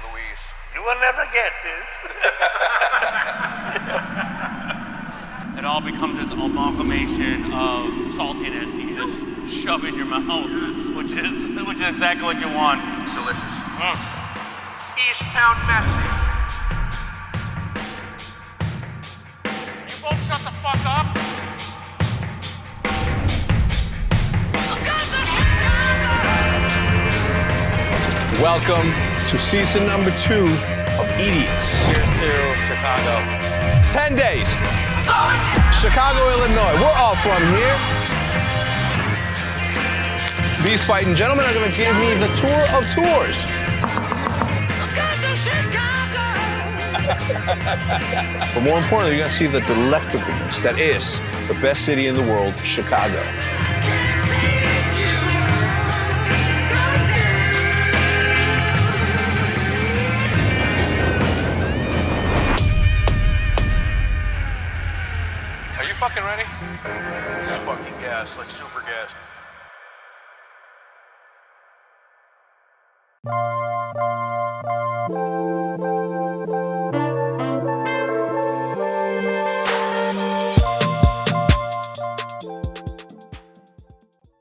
Louise. You will never get this. It all becomes this amalgamation of saltiness you just shove in your mouth, which is exactly what you want. Delicious. Easttown Massive. You both shut the fuck up. Welcome to season number 2 of Idiots. Here's to Chicago. 10 days. Chicago, Illinois. We're all from here. These fighting gentlemen are going to give me the tour of tours. But more importantly, you're going to see the delectableness that is the best city in the world, Chicago. Are you fucking ready? This is fucking gas, like super gas.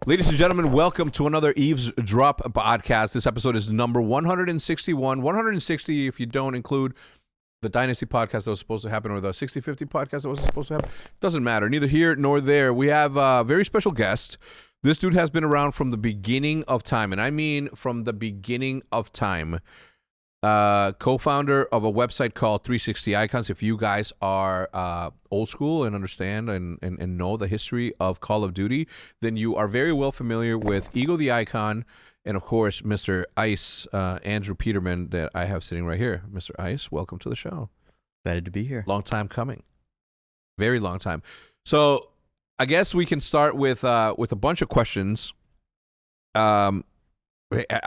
Ladies and gentlemen, welcome to another EAVESDROP podcast. This episode is number 161. 160 if you don't include the Dynasty podcast that was supposed to happen or the 60-50 podcast that wasn't supposed to happen. Doesn't matter. Neither here nor there. We have a very special guest. This dude has been around from the beginning of time, and I mean from the beginning of time. Co-founder of a website called 360 Icons. If you guys are old school and understand and know the history of Call of Duty, then you are very well familiar with Ego the Icon and, of course, Mr. Ice, Andrew Peterman, that I have sitting right here. Mr. Ice, welcome to the show. Excited to be here. Long time coming. Very long time. So I guess we can start with a bunch of questions. I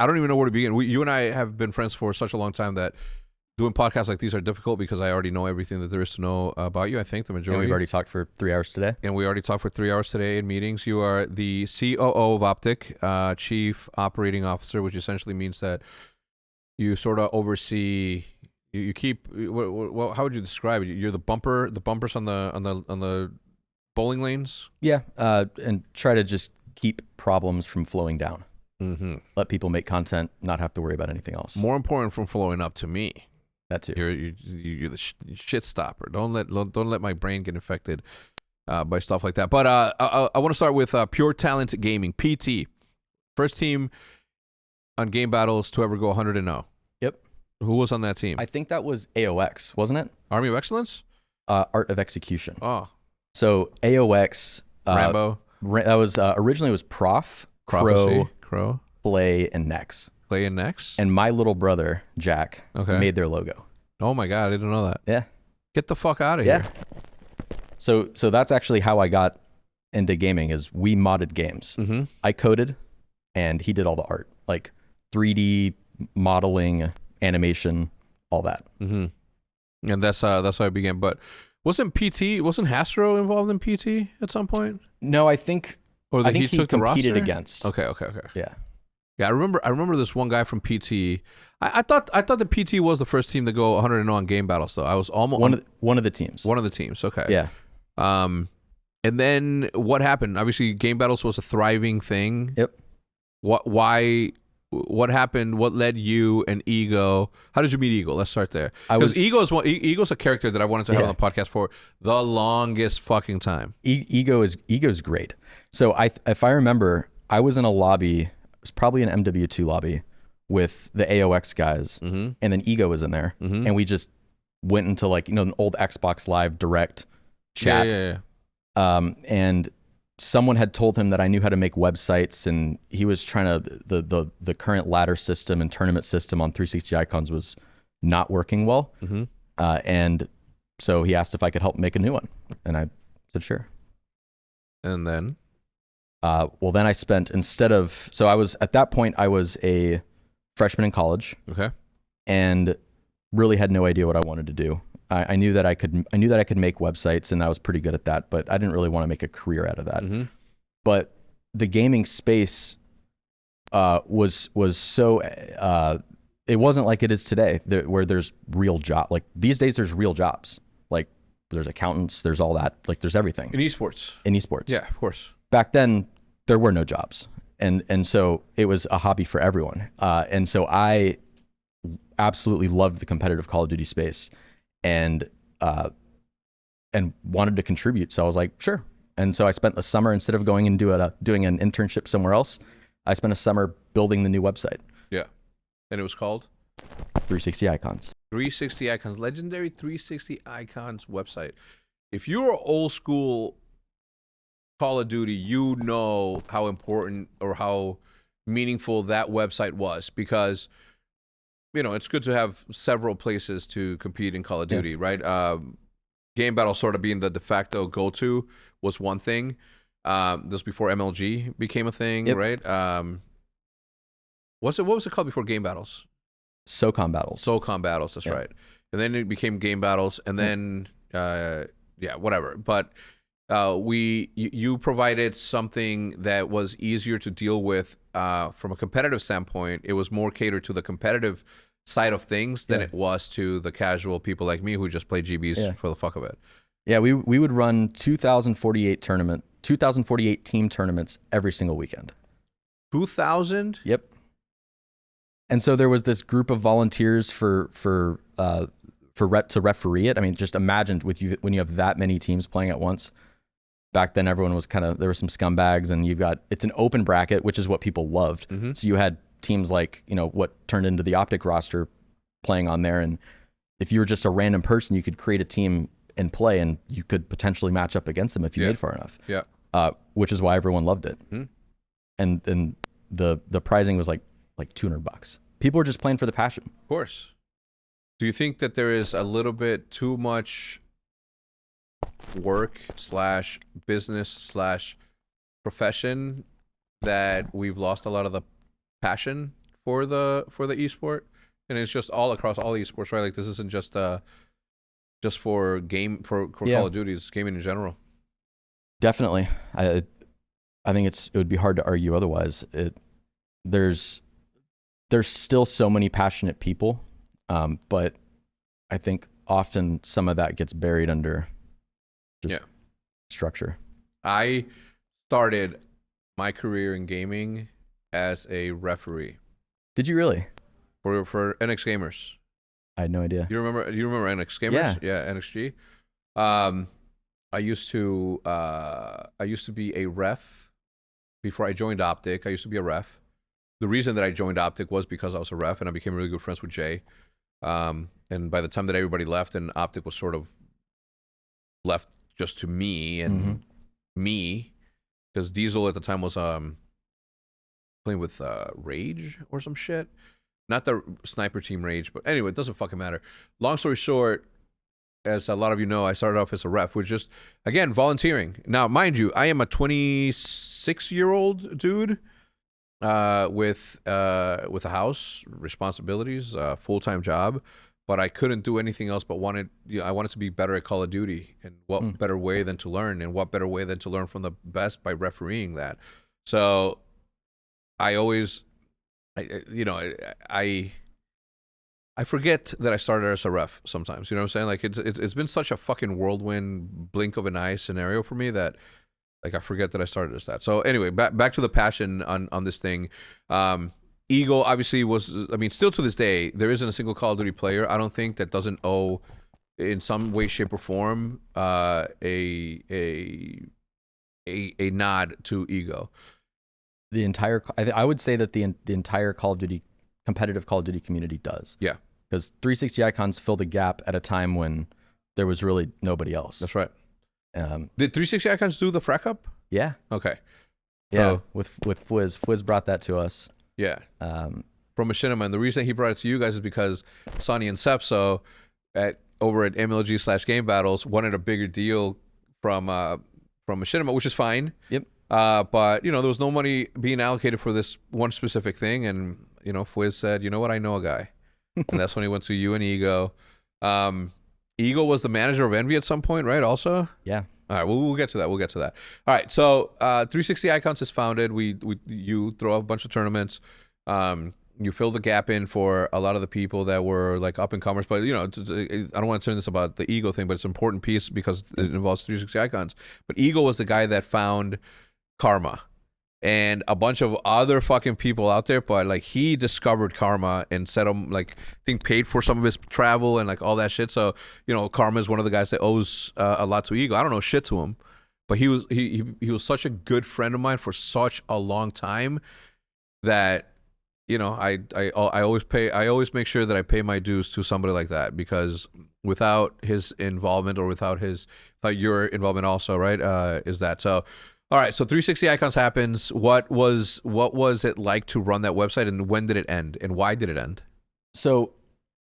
don't even know where to begin. You and I have been friends for such a long time that doing podcasts like these are difficult because I already know everything that there is to know about you. I think the majority. And we've already talked for 3 hours today. And we already talked for 3 hours today in meetings. You are the COO of OpTic, Chief Operating Officer, which essentially means that you sort of oversee. You keep. How would you describe it? You're the bumpers on the bowling lanes. Yeah, and try to just keep problems from flowing down. Mm-hmm. Let people make content, not have to worry about anything else. More important from flowing up to me. That too. You're the shit stopper. Don't let my brain get infected by stuff like that. But I want to start with Pure Talent Gaming, PT, first team on Game Battles to ever go 100-0. Yep. Who was on that team? I think that was AOX, wasn't it? Army of Excellence. Art of Execution. Oh. So AOX. Rambo. That was originally was Prof, Prophecy. Crow, Play, and Nex. Play and Nex. And my little brother Jack made their logo. Oh my God, I didn't know that. Yeah. Get the fuck out of here. So that's actually how I got into gaming. Is we modded games. Mm-hmm. I coded, and he did all the art, like 3D modeling, animation, all that. Mm-hmm. And that's how I began. But wasn't Hastro involved in PT at some point? No, I think. Or I think he took the competed roster? against. Okay. Yeah. Yeah, I remember this one guy from PT. I thought the PT was the first team to go 100-0 on Game Battles, though. I was almost one of the teams. One of the teams. Okay. Yeah. And then what happened? Obviously, Game Battles was a thriving thing. Yep. What happened? What led you and Ego? How did you meet Ego? Let's start there. Because Ego's a character that I wanted to have on the podcast for the longest fucking time. Ego's great. So if I remember, I was in a lobby. It was probably an MW2 lobby with the AOX guys, and then Ego was in there, and we just went into an old Xbox Live direct chat. Yeah. And someone had told him that I knew how to make websites, and he was trying to the current ladder system and tournament system on 360 Icons was not working well, and so he asked if I could help make a new one, and I said sure. And then. Well, then I spent at that point I was a freshman in college. Okay. And really had no idea what I wanted to do. I knew that I could make websites, and I was pretty good at that, but I didn't really want to make a career out of that. But the gaming space was so it wasn't like it is today, where there's real job. Like these days, there's real jobs. Like there's accountants, there's all that. Like there's everything In esports. in esports. Yeah, of course. Back then, there were no jobs, and so it was a hobby for everyone. And so I absolutely loved the competitive Call of Duty space, and wanted to contribute. So I was like, sure. And so I spent the summer, instead of going and doing an internship somewhere else, I spent a summer building the new website. Yeah. And it was called 360 Icons. 360 Icons, legendary 360 Icons website. If you're old school Call of Duty, you know how important or how meaningful that website was, because it's good to have several places to compete in Call of Duty, right? Game Battle sort of being the de facto go-to was one thing. This was before MLG became a thing, right? What was it called before Game Battles? SOCOM Battles. SOCOM Battles, that's right. And then it became Game Battles, and then whatever. But you provided something that was easier to deal with from a competitive standpoint. It was more catered to the competitive side of things than it was to the casual people like me who just play GBs for the fuck of it. Yeah, we would run 2,048 team tournaments every single weekend. 2,000? Yep. And so there was this group of volunteers to referee it. I mean, just imagine when you have that many teams playing at once. Back then, everyone was there were some scumbags, and it's an open bracket, which is what people loved. Mm-hmm. So you had teams like, what turned into the OpTic roster playing on there. And if you were just a random person, you could create a team and play, and you could potentially match up against them if you made far enough. Yeah. Which is why everyone loved it. Mm-hmm. And the pricing was like $200. People were just playing for the passion. Of course. Do you think that there is a little bit too much work / business / profession that we've lost a lot of the passion for the esport? And it's just all across all esports, right? Like this isn't just for Call of Duty, it's gaming in general. Definitely. I think it would be hard to argue otherwise. There's still so many passionate people, but I think often some of that gets buried under just structure. I started my career in gaming as a referee. Did you really? For NX Gamers. I had no idea. Do you remember NX Gamers? Yeah, NXG. I used to be a ref before I joined OpTic. I used to be a ref. The reason that I joined OpTic was because I was a ref, and I became really good friends with Jay. And by the time that everybody left, and OpTic was sort of left just to me and me, because Diesel at the time was playing with Rage or some shit. Not the sniper team Rage, but anyway, it doesn't fucking matter. Long story short, as a lot of you know, I started off as a ref, which just, again, volunteering. Now, mind you, I am a 26-year-old dude with a house, responsibilities, full-time job, but I couldn't do anything else but I wanted to be better at Call of Duty, and what better way than to learn, and what better way than to learn from the best by refereeing that. So I always, I forget that I started as a ref sometimes. You know what I'm saying? Like it's been such a fucking whirlwind, blink of an eye scenario for me that like I forget that I started as that. So anyway, back to the passion on this thing. Eagle obviously was, I mean, still to this day, there isn't a single Call of Duty player, I don't think, that doesn't owe in some way, shape, or form a nod to Eagle. The entire, I would say that the entire Call of Duty, competitive Call of Duty community does. Yeah. Because 360 Icons filled a gap at a time when there was really nobody else. That's right. Did 360 Icons do the Frack Up? Yeah. Okay. Yeah, so, with Fwiz. Fwiz brought that to us. Yeah. From Machinima. And the reason he brought it to you guys is because Sonny and Sepso over at MLG/Game Battles wanted a bigger deal from Machinima, which is fine. Yep. But, there was no money being allocated for this one specific thing. And, Fwiz said, you know what, I know a guy. And that's when he went to you and Ego. Eagle was the manager of Envy at some point, right? Also? Yeah. All right, we'll get to that. We'll get to that. All right, so 360 Icons is founded. You throw a bunch of tournaments. you fill the gap in for a lot of the people that were like up and comers. But I don't want to turn this about the Ego thing, but it's an important piece because it involves 360 icons. But Ego was the guy that found Karma and a bunch of other fucking people out there, but like he discovered Karma and set him, like, I think paid for some of his travel and like all that shit. So Karma is one of the guys that owes a lot to Ego. I don't know shit to him, but he was such a good friend of mine for such a long time that I always make sure that I pay my dues to somebody like that, because without his involvement or without your involvement also, right, is that so. All right, so 360 icons happens. What was it like to run that website, and when did it end, and why did it end? So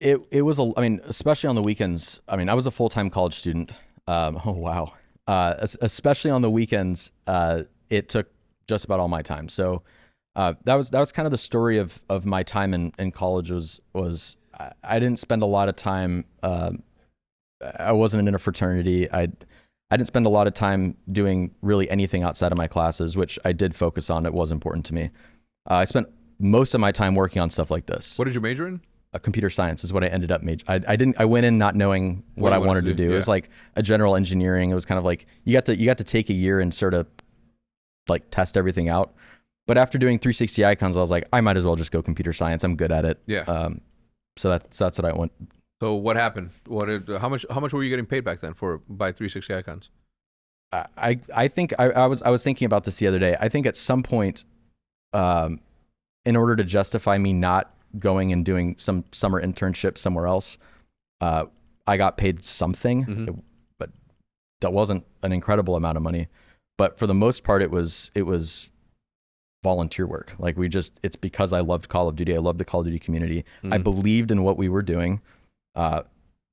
it was especially on the weekends. I was a full-time college student. Oh wow. Especially on the weekends, it took just about all my time. So that was kind of the story of my time in college. Was I didn't spend a lot of time. I wasn't in a fraternity. I didn't spend a lot of time doing really anything outside of my classes, which I did focus on. It was important to me. I spent most of my time working on stuff like this. What did you major in? Computer science is what I ended up majoring. I went in not knowing what I wanted to do. Yeah. It was like a general engineering. It was kind of like you got to take a year and sort of like test everything out. But after doing 360 icons, I was like, I might as well just go computer science. I'm good at it. Yeah. So that's what I went. So what happened? How much were you getting paid back then by 360 icons? I think I was thinking about this the other day. I think at some point, in order to justify me not going and doing some summer internship somewhere else, I got paid something, but that wasn't an incredible amount of money. But for the most part, it was volunteer work. Like it's because I loved Call of Duty. I loved the Call of Duty community. I believed in what we were doing.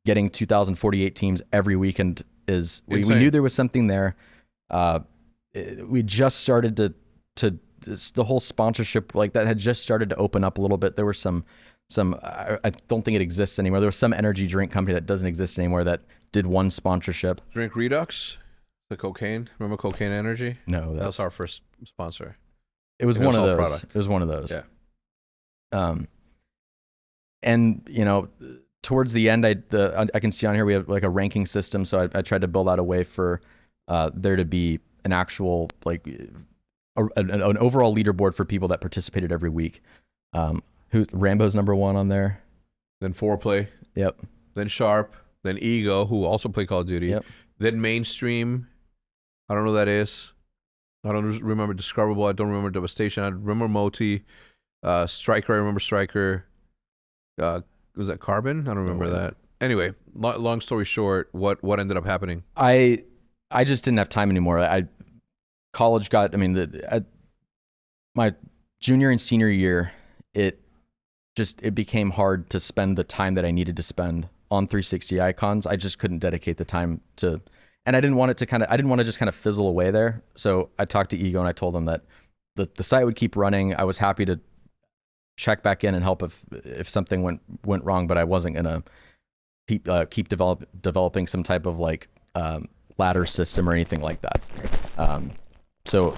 Getting 2,048 teams every weekend we knew there was something there. We just started to the whole sponsorship like that had just started to open up a little bit. There were some I don't think it exists anymore. There was some energy drink company that doesn't exist anymore that did one sponsorship. Drink Redux, the cocaine. Remember Cocaine Energy? No, that was our first sponsor. It was one of those. Product. It was one of those. Yeah. And towards the end, I can see on here we have like a ranking system. So I tried to build out a way for there to be an actual like an overall leaderboard for people that participated every week. Rambo's number one on there. Then Foreplay. Yep. Then Sharp. Then Ego, who also play Call of Duty. Yep. Then Mainstream. I don't know who that is. I don't remember Discoverable. I don't remember Devastation. I remember Moti. Striker. I remember Striker. Was that Carbon? I don't remember that. Anyway, long story short, what ended up happening? I just didn't have time anymore. College got. My junior and senior year, it became hard to spend the time that I needed to spend on 360 icons. I just couldn't dedicate the time to, and I didn't want it to I didn't want to just kind of fizzle away there. So I talked to Ego and I told them that the site would keep running. I was happy to check back in and help if something went wrong, but I wasn't gonna keep developing some type of like ladder system or anything like that. So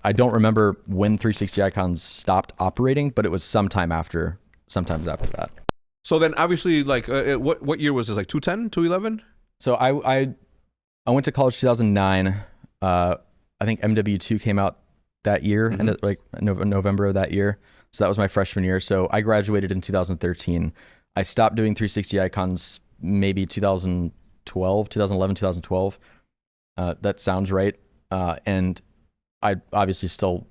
I don't remember when 360 icons stopped operating, but it was sometimes after that. So then obviously like what year was this, like 2010, 2011? So I went to college 2009. I think MW2 came out that year, and like November of that year. So that was my freshman year. So I graduated in 2013. I stopped doing 360 icons maybe 2012, 2011, 2012. That sounds right. And I obviously still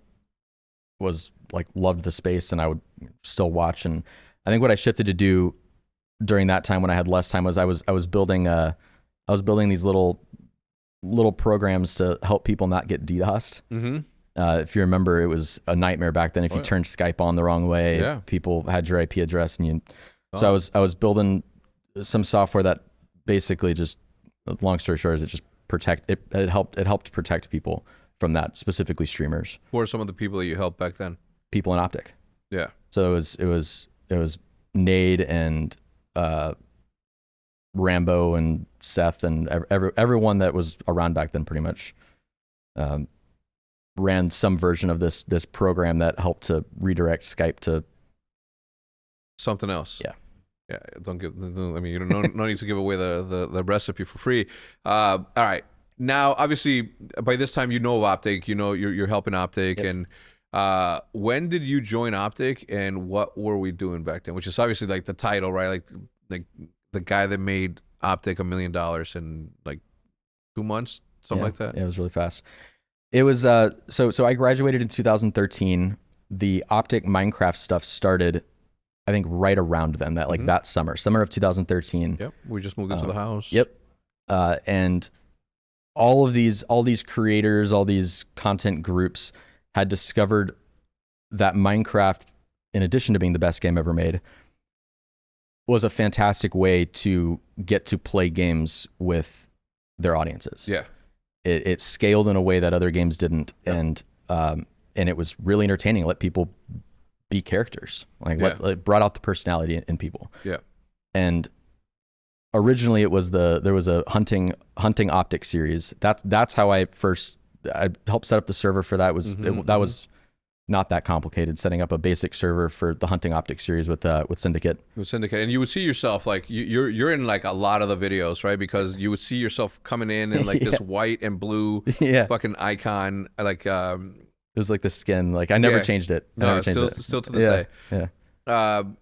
was like loved the space, and I would still watch. And I think what I shifted to do during that time when I had less time was I was building these little programs to help people not get DDoSed. If you remember, it was a nightmare back then. If you turned Skype on the wrong way, people had your IP address, and so I was building some software that basically just, long story short, is it just it helped protect people from that, specifically streamers. Who are some of the people that you helped back then? People in OpTic. Yeah. So it was Nade and Rambo and Seth and everyone that was around back then pretty much ran some version of this program that helped to redirect Skype to something else. Yeah. Yeah, don't give. I mean, you don't no need to give away the recipe for free. All right, now obviously by this time you know of OpTic, you know you're helping OpTic, Yep. and when did you join OpTic, and what were we doing back then? Which is obviously like the title, right? Like the guy that made OpTic $1 million in like 2 months, something like that. Yeah, it was really fast. It was so I graduated in 2013. The OpTic Minecraft stuff started, I think, right around then, that summer of 2013. Yep, we just moved into the house. Yep. And all these creators, all these content groups had discovered that Minecraft, in addition to being the best game ever made, was a fantastic way to get to play games with their audiences. Yeah. It scaled in a way that other games didn't, and it was really entertaining. Let people be characters, it brought out the personality in people. Yeah. And originally there was a hunting OpTic series. That's how I helped set up the server for that. That was not that complicated, setting up a basic server for the hunting OpTic series with Syndicate. With Syndicate, and you would see yourself like you're in like a lot of the videos, right? Because you would see yourself coming in like this white and blue fucking icon, like it was like the skin. Like I never changed it. Still to this day. Yeah.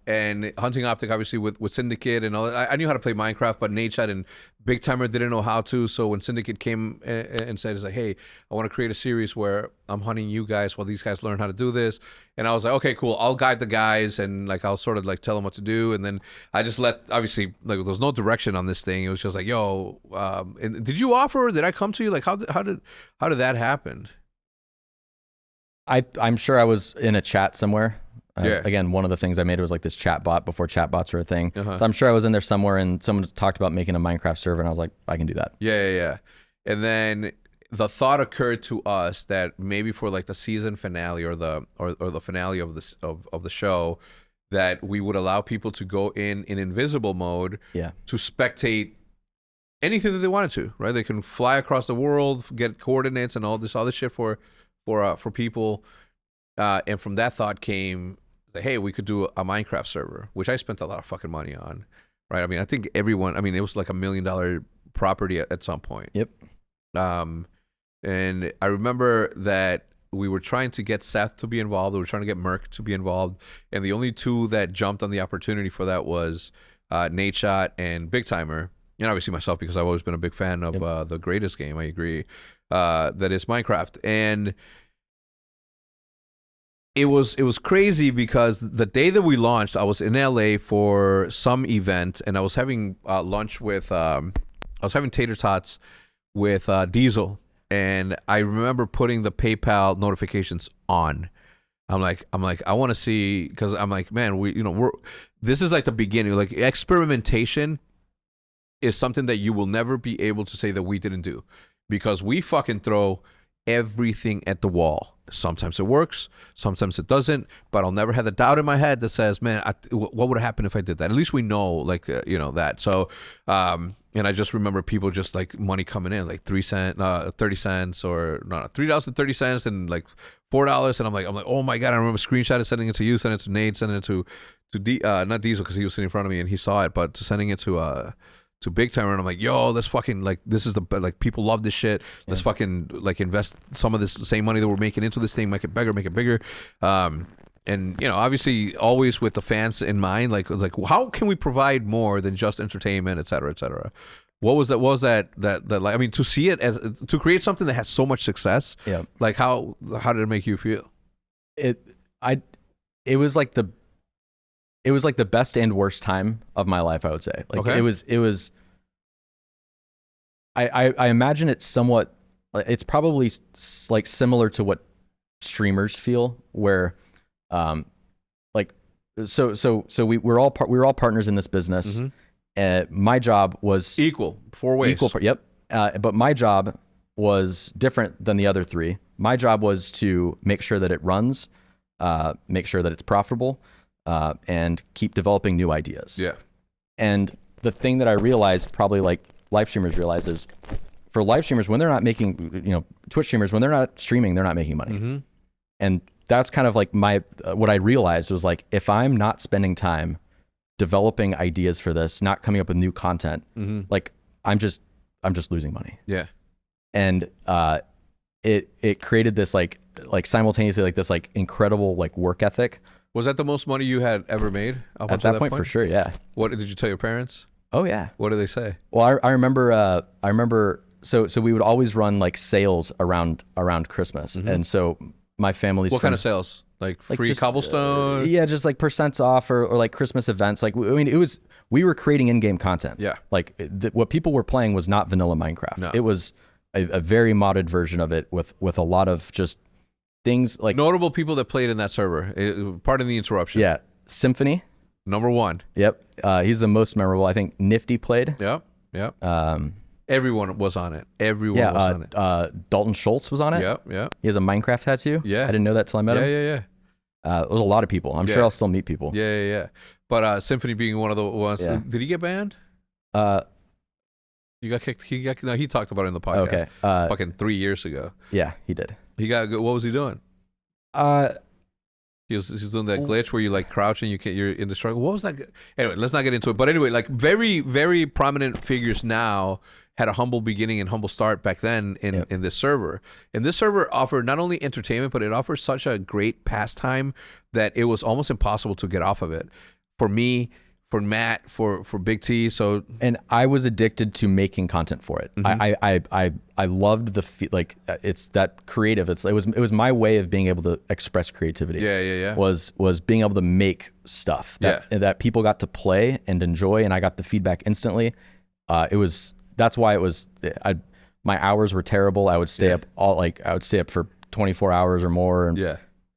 And hunting OpTic, obviously with Syndicate and all that. I knew how to play Minecraft, but Nadeshot and Big Timer didn't know how to. So when Syndicate came and said, "It's like, hey, I want to create a series where I'm hunting you guys while these guys learn how to do this," and I was like, "Okay, cool. I'll guide the guys and like I'll sort of like tell them what to do." And then I just obviously like there was no direction on this thing. It was just like, "Yo, and did you offer? Did I come to you? Like how did that happen?" I'm sure I was in a chat somewhere. Yeah. Again, one of the things I made was like this chat bot before chat bots were a thing. So I'm sure I was in there somewhere and someone talked about making a Minecraft server and I was like, I can do that. Yeah. And then the thought occurred to us that maybe for like the season finale or the finale of the show, that we would allow people to go in invisible mode to spectate anything that they wanted to, right? They can fly across the world, get coordinates and all this other shit for people. And from that thought came, hey, we could do a Minecraft server, which I spent a lot of fucking money on, right? I mean, I think it was like $1 million property at some point. Yep. And I remember that we were trying to get Seth to be involved. We were trying to get Merc to be involved. And the only two that jumped on the opportunity for that was Nadeshot and Big Timer. And obviously myself, because I've always been a big fan of the greatest game, I agree, that is Minecraft. And it was crazy because the day that we launched, I was in LA for some event, and I was having lunch with I was having tater tots with Diesel, and I remember putting the PayPal notifications on. I'm like I want to see, because I'm like, man, this is like the beginning. Like experimentation is something that you will never be able to say that we didn't do, because we fucking throw everything at the wall. Sometimes it works, sometimes it doesn't, but I'll never have the doubt in my head that says, man, what would happen if I did that? At least we know, like, that. So, and I just remember people just like money coming in, like 3 cents, 30 cents, or no, $3.30 and like $4. And I'm like, oh my God, I remember screenshot it, sending it to you, sending it to Nate, sending it to not Diesel, because he was sitting in front of me and he saw it, but sending it to Big Timer, and I'm like, yo, let's fucking, like, this is like, people love this shit. Let's fucking like invest some of this same money that we're making into this thing, make it bigger. And obviously always with the fans in mind, like how can we provide more than just entertainment, et cetera, et cetera. What was that like, I mean, to see it as, to create something that has so much success, like how did it make you feel? It was like the best and worst time of my life, I would say. Like it was I imagine it's somewhat, it's probably like similar to what streamers feel, where like we were all partners in this business. My job was equal, 4 ways. Yep. But my job was different than the other three. My job was to make sure that it runs, make sure that it's profitable, and keep developing new ideas. Yeah. And the thing that I realized, probably like live streamers realize, is for live streamers, when they're not making, Twitch streamers, when they're not streaming, they're not making money. And that's kind of like what I realized was, like, if I'm not spending time developing ideas for this, not coming up with new content, like I'm just losing money. Yeah. And it created this like simultaneously like this like incredible like work ethic. Was that the most money you had ever made up At until that point, for sure, yeah. What did you tell your parents? Oh yeah. What did they say? Well, I remember. So we would always run like sales around Christmas, and so my family's. What kind of sales? Like free just, cobblestone? Yeah, just like percents off or like Christmas events. Like I mean, we were creating in-game content. Yeah. Like what people were playing was not vanilla Minecraft. No. It was a very modded version of it with a lot of just things like Notable people that played in that server. Pardon the interruption. yeah, Symphony. Number one. Yep, he's the most memorable. I think Nifty played. Yep. Everyone was on it. Everyone Yeah, was on it. Dalton Schultz was on it. Yep. He has a Minecraft tattoo. Yeah. I didn't know that till I met him. Yeah. There was a lot of people. I'm sure I'll still meet people. Yeah. But Symphony being one of the ones. Yeah. Did he get banned? You got kicked. No, he talked about it in the podcast. Okay. Fucking 3 years ago. Yeah, he did. He got. What was he doing? He was doing that glitch where you like crouch and you're indestructible. What was that? Anyway, let's not get into it. But anyway, like very, very prominent figures now had a humble beginning and humble start back then in this server. And this server offered not only entertainment, but it offered such a great pastime that it was almost impossible to get off of it. For me, for Matt, for Big T. So and I was addicted to making content for it. I loved it's that creative. It was my way of being able to express creativity. Yeah. Was being able to make stuff that people got to play and enjoy, and I got the feedback instantly. That's why it was. My hours were terrible. I would stay up for 24 hours or more.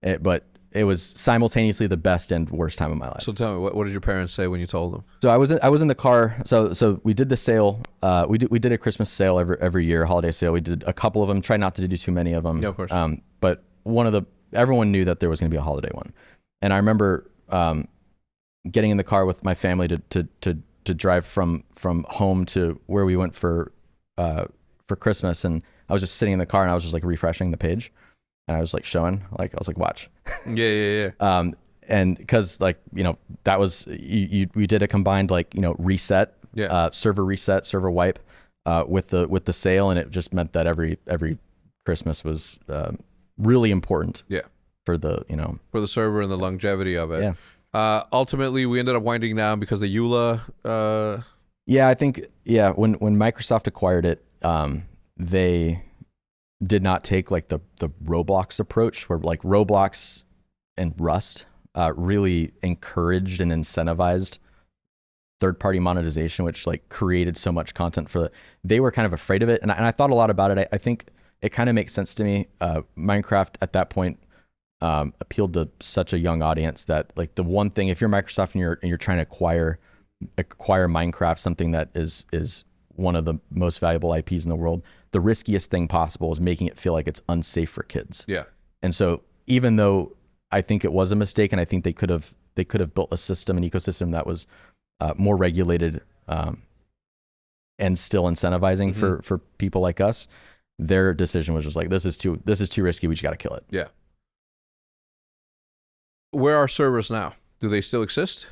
And, but it was simultaneously the best and worst time of my life. So tell me, what did your parents say when you told them? So I was in the car. So we did the sale. We did a Christmas sale every year, holiday sale. We did a couple of them. Tried not to do too many of them. Yeah, of course. But everyone knew that there was going to be a holiday one, and I remember getting in the car with my family to drive from home to where we went for Christmas, and I was just sitting in the car and I was just like refreshing the page. And I was like showing, like, I was like, watch. Yeah. And because like, that was, we did a combined like, reset, server reset, server wipe, with the sale. And it just meant that every Christmas was, really important. Yeah. For the, for the server and the longevity of it. Yeah. Ultimately we ended up winding down because of EULA. Yeah, I think, when Microsoft acquired it, they did not take like the Roblox approach, where like Roblox and Rust really encouraged and incentivized third-party monetization, which like created so much content they were kind of afraid of it. And I thought a lot about it. I think it kind of makes sense to me. Minecraft at that point appealed to such a young audience that like the one thing, if you're Microsoft and you're trying to acquire Minecraft, something that is one of the most valuable IPs in the world, the riskiest thing possible is making it feel like it's unsafe for kids. Yeah. And so even though I think it was a mistake, and I think they could have built a system, an ecosystem that was more regulated and still incentivizing for people like us, their decision was just like, this is too risky. We just got to kill it. Yeah. Where are servers now? Do they still exist?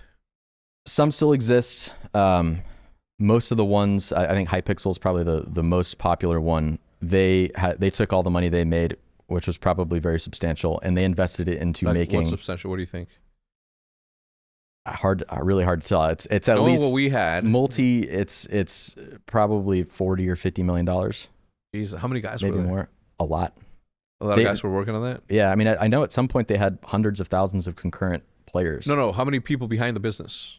Some still exist. Most of the ones, I think Hypixel is probably the most popular one. They took all the money they made, which was probably very substantial, and they invested it into making. What's substantial? What do you think? Really hard to tell. It's at least what we had. It's probably $40 or $50 million. Jeez, how many guys maybe were there? more? A lot. A lot of guys were working on that. Yeah, I mean, I know at some point they had hundreds of thousands of concurrent players. No. How many people behind the business?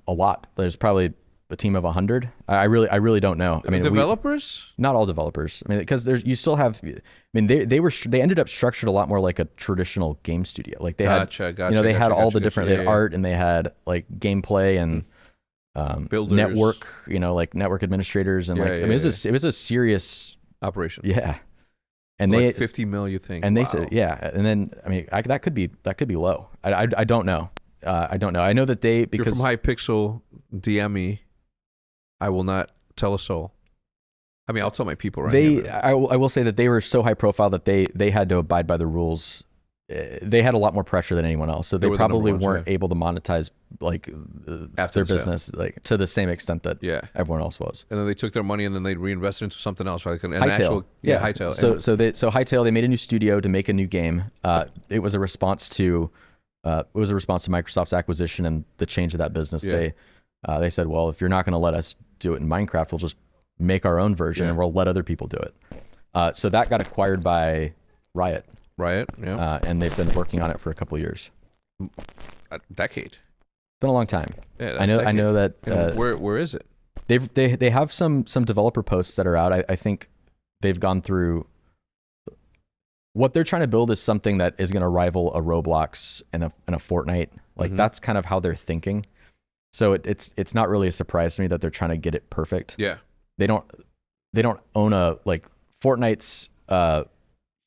A lot. There's probably a team of 100. I really don't know. I mean, developers? Not all developers. I mean, because you still have. I mean, they ended up structured a lot more like a traditional game studio. Like they had, they had all the different. They had art, and they had like gameplay and builders, network. Like network administrators, and it was a serious operation. Yeah. And like 50 mil, you think? And they said, and then I mean, that could be low. I don't know. I don't know. I know that because you're from Hypixel, DM me. I will not tell a soul. I mean, I'll tell my people right now. I will say that they were so high profile that they had to abide by the rules they had a lot more pressure than anyone else, so they were the number probably ones, weren't yeah. able to monetize like After their the sale. business like to the same extent that Yeah. everyone else was. And then they took their money and then they reinvested into something else, right? Like an Hytale. actual, Hytale. So Hytale, they made a new studio to make a new game. It was a response to Microsoft's acquisition and the change of that business. Yeah. They said, well, if you're not going to let us do it in Minecraft, we'll just make our own version and we'll let other people do it. So that got acquired by Riot. Yeah. And they've been working on it for a couple of years. A decade. Been a long time. Yeah, I know that. And where is it? They have some developer posts that are out. I think they've gone through. What they're trying to build is something that is going to rival a Roblox and a Fortnite. Like that's kind of how they're thinking. So it's not really a surprise to me that they're trying to get it perfect. Yeah. They don't own Fortnite's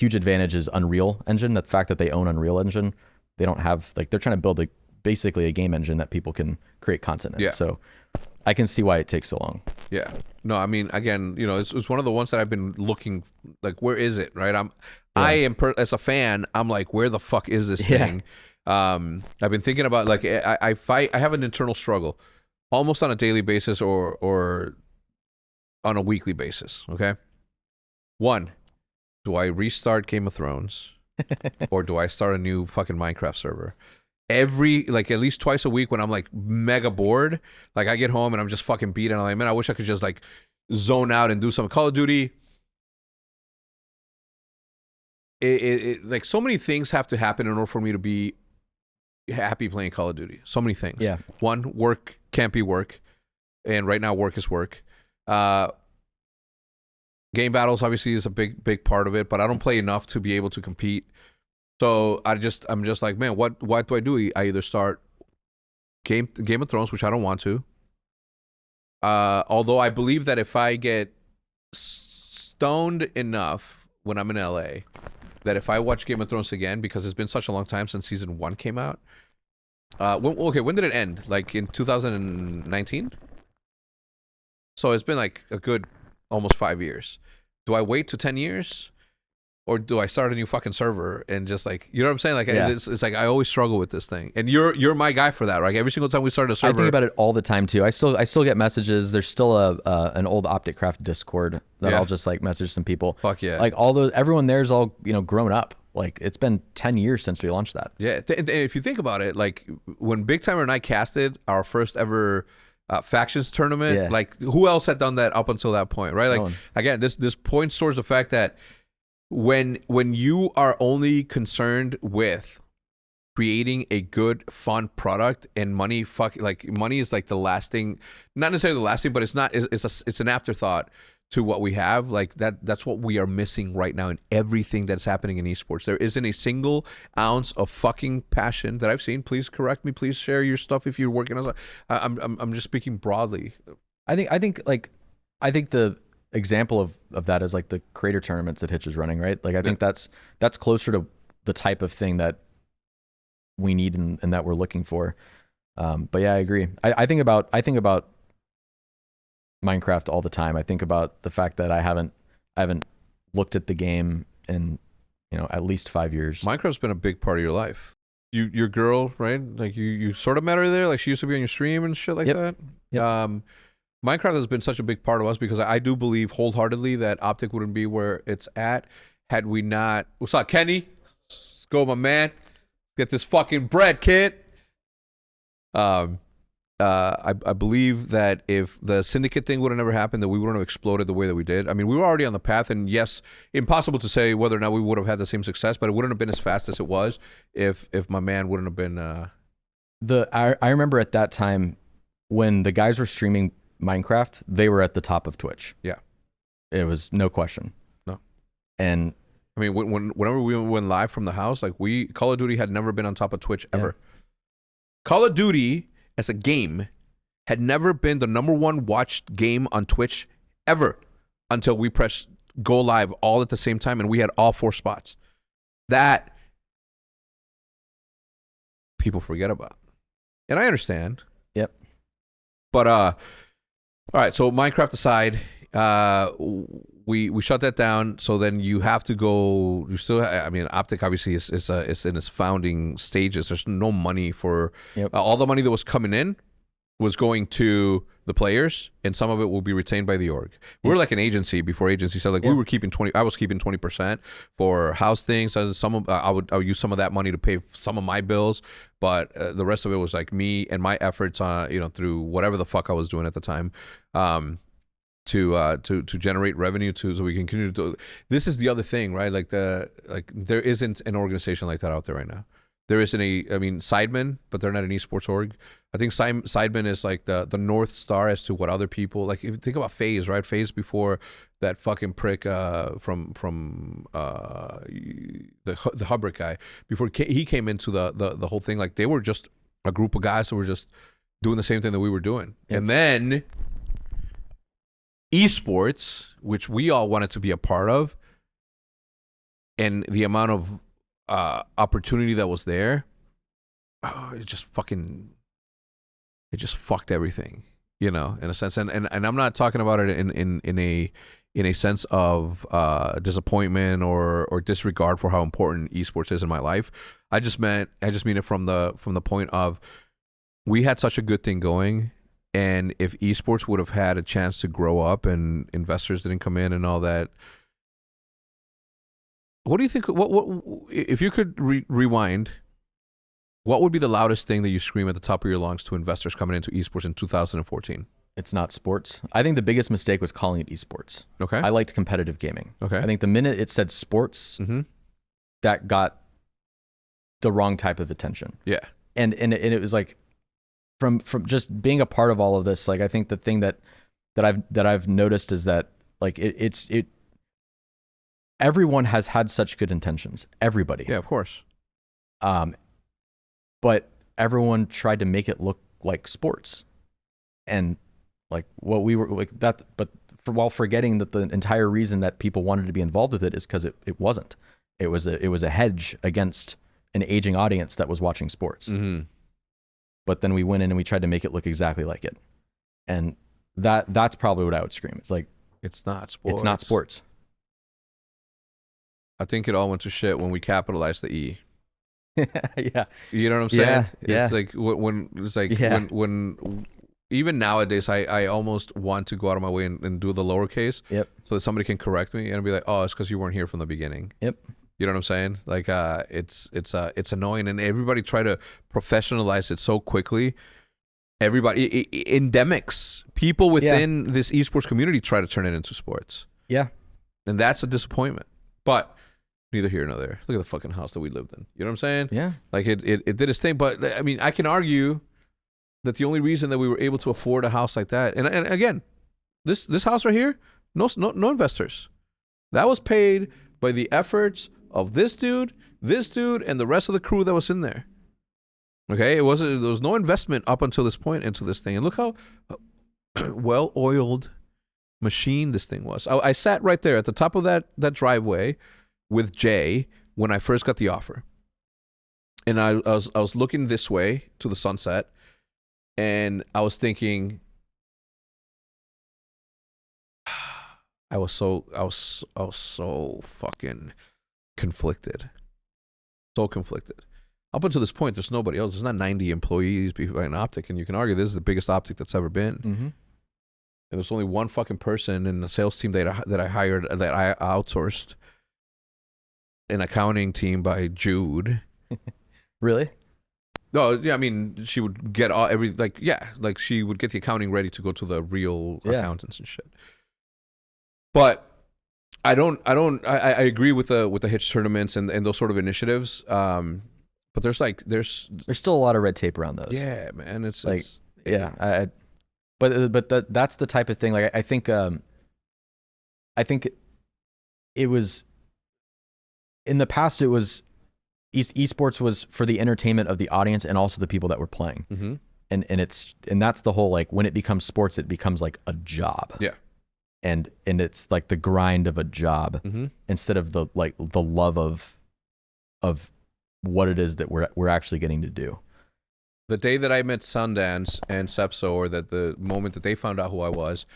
huge advantage is Unreal Engine. The fact that they own Unreal Engine, they don't have they're trying to build basically a game engine that people can create content in. Yeah. So I can see why it takes so long. Yeah. No, I mean, again, it's one of the ones that I've been looking where is it, right? As a fan, I'm like, where the fuck is this thing? I've been thinking about I have an internal struggle almost on a daily basis or on a weekly basis. Okay. One, do I restart Game of Thrones or do I start a new fucking Minecraft server? At least twice a week when I'm mega bored, I get home and I'm just fucking beat and I'm like, man, I wish I could just zone out and do some Call of Duty. It so many things have to happen in order for me to be happy playing Call of Duty. So many things. Yeah. One, work can't be work. And right now work is work. Game battles obviously is a big part of it, but I don't play enough to be able to compete. So I'm just like, man, what do I do? I either start Game of Thrones, which I don't want to. Although I believe that if I get stoned enough when I'm in LA, that if I watch Game of Thrones again, because it's been such a long time since season 1 came out. When did it end? In 2019? So it's been a good almost 5 years. Do I wait to 10 years? Or do I start a new fucking server and just you know what I'm saying? It's I always struggle with this thing. And you're my guy for that, right? Every single time we start a server. I think about it all the time too. I still get messages. There's still an old OpTic Craft Discord that I'll just message some people. Fuck yeah. Everyone there's all, grown up. It's been 10 years since we launched that. Yeah. If you think about it, when Big Timer and I casted our first ever factions tournament, who else had done that up until that point, right? Again, this points towards the fact that when you are only concerned with creating a good, fun product and money, money is the last thing, not necessarily the last thing, but it's an afterthought to what we have. That's what we are missing right now in everything that's happening in esports. There isn't a single ounce of fucking passion that I've seen. Please correct me. Please share your stuff if you're working on. I'm just speaking broadly. I think the example of that is the creator tournaments that Hitch is running, right? I think that's closer to the type of thing that we need and that we're looking for. But yeah, I agree. I think about Minecraft all the time. I think about the fact that I haven't looked at the game in at least 5 years. Minecraft's been a big part of your life. Your girl, right? You sort of met her there. She used to be on your stream and shit that. Yep. Minecraft has been such a big part of us because I do believe wholeheartedly that OpTic wouldn't be where it's at had we not. What's up, Kenny? Let's go, my man. Get this fucking bread, kid. I believe that if the syndicate thing would have never happened, that we wouldn't have exploded the way that we did. I mean, we were already on the path, and yes, impossible to say whether or not we would have had the same success, but it wouldn't have been as fast as it was if my man wouldn't have been. I remember at that time when the guys were streaming Minecraft, they were at the top of Twitch. Yeah, it was no question. No, and I mean, whenever we went live from the house, Call of Duty had never been on top of Twitch ever. Yeah. Call of Duty as a game had never been the #1 watched game on Twitch ever until we pressed go live all at the same time and we had all 4 spots. That people forget about. And I understand. Yep. But all right, so Minecraft aside, we shut that down. So then you have to go. You still, I mean, OpTic obviously is in its founding stages. There's no money for all the money that was coming in was going to the players, and some of it will be retained by the org. We were like an agency before agency, so like we were keeping 20. I was keeping 20% for house things. Some of I would use some of that money to pay some of my bills, but the rest of it was like me and my efforts on through whatever the fuck I was doing at the time. To generate revenue so we can continue to. This is the other thing, right? Like there isn't an organization like that out there right now. There isn't Sidemen, but they're not an esports org. I think Sidemen is like the North Star as to what other people like. If you think about FaZe, right? FaZe before that fucking prick from the Hubrick guy, before he came into the whole thing, like they were just a group of guys that were just doing the same thing that we were doing, and then esports, which we all wanted to be a part of, and the amount of opportunity that was there, it just fucked everything, in a sense. And I'm not talking about it in a sense of disappointment or disregard for how important esports is in my life. I just mean it from the point of we had such a good thing going, and if esports would have had a chance to grow up and investors didn't come in and all that. What do you think? What if you could rewind? What would be the loudest thing that you scream at the top of your lungs to investors coming into esports in 2014? It's not sports. I think the biggest mistake was calling it esports. Okay. I liked competitive gaming. Okay. I think the minute it said sports, that got the wrong type of attention. Yeah. And it was like from just being a part of all of this. Like I think the thing that I've noticed is that like it's everyone has had such good intentions. Everybody. Yeah, of course. But everyone tried to make it look like sports, and like what we were like that. But while forgetting that the entire reason that people wanted to be involved with it is because it wasn't. It was a hedge against an aging audience that was watching sports. Mm-hmm. But then we went in and we tried to make it look exactly like it, and that's probably what I would scream. It's like it's not sports. It's not sports. I think it all went to shit when we capitalized the E. Yeah. You know what I'm saying? Yeah. It's like when even nowadays I almost want to go out of my way and do the lowercase. Yep. So that somebody can correct me and be like, "Oh, it's because you weren't here from the beginning." Yep. You know what I'm saying? Like it's annoying, and everybody try to professionalize it so quickly. Everybody endemics, people within this esports community try to turn it into sports. Yeah. And that's a disappointment. But neither here nor there. Look at the fucking house that we lived in. You know what I'm saying? Yeah. Like it did its thing. But I mean, I can argue that the only reason that we were able to afford a house like that, and again, this house right here, no investors. That was paid by the efforts of this dude, and the rest of the crew that was in there. Okay, there was no investment up until this point into this thing, and look how well-oiled machine this thing was. I sat right there at the top of that driveway with Jay when I first got the offer, and I was looking this way to the sunset, and I was thinking, I was so fucking conflicted, so conflicted. Up until this point, there's nobody else. There's not 90 employees behind OpTic, and you can argue this is the biggest OpTic that's ever been. Mm-hmm. And there's only one fucking person in the sales team that I hired, that I outsourced, an accounting team by Jude. Really? No, yeah, I mean, she would get she would get the accounting ready to go to the real accountants and shit. But I agree with the hitch tournaments and those sort of initiatives. But there's still a lot of red tape around those. Yeah, man. But that's the type of thing. Like I think it was in the past. It was esports was for the entertainment of the audience and also the people that were playing. Mm-hmm. And that's the whole, like, when it becomes sports, it becomes like a job. Yeah. And it's like the grind of a job instead of the love of what it is that we're actually getting to do. The day that I met Sundance and Sepso, or that the moment that they found out who I was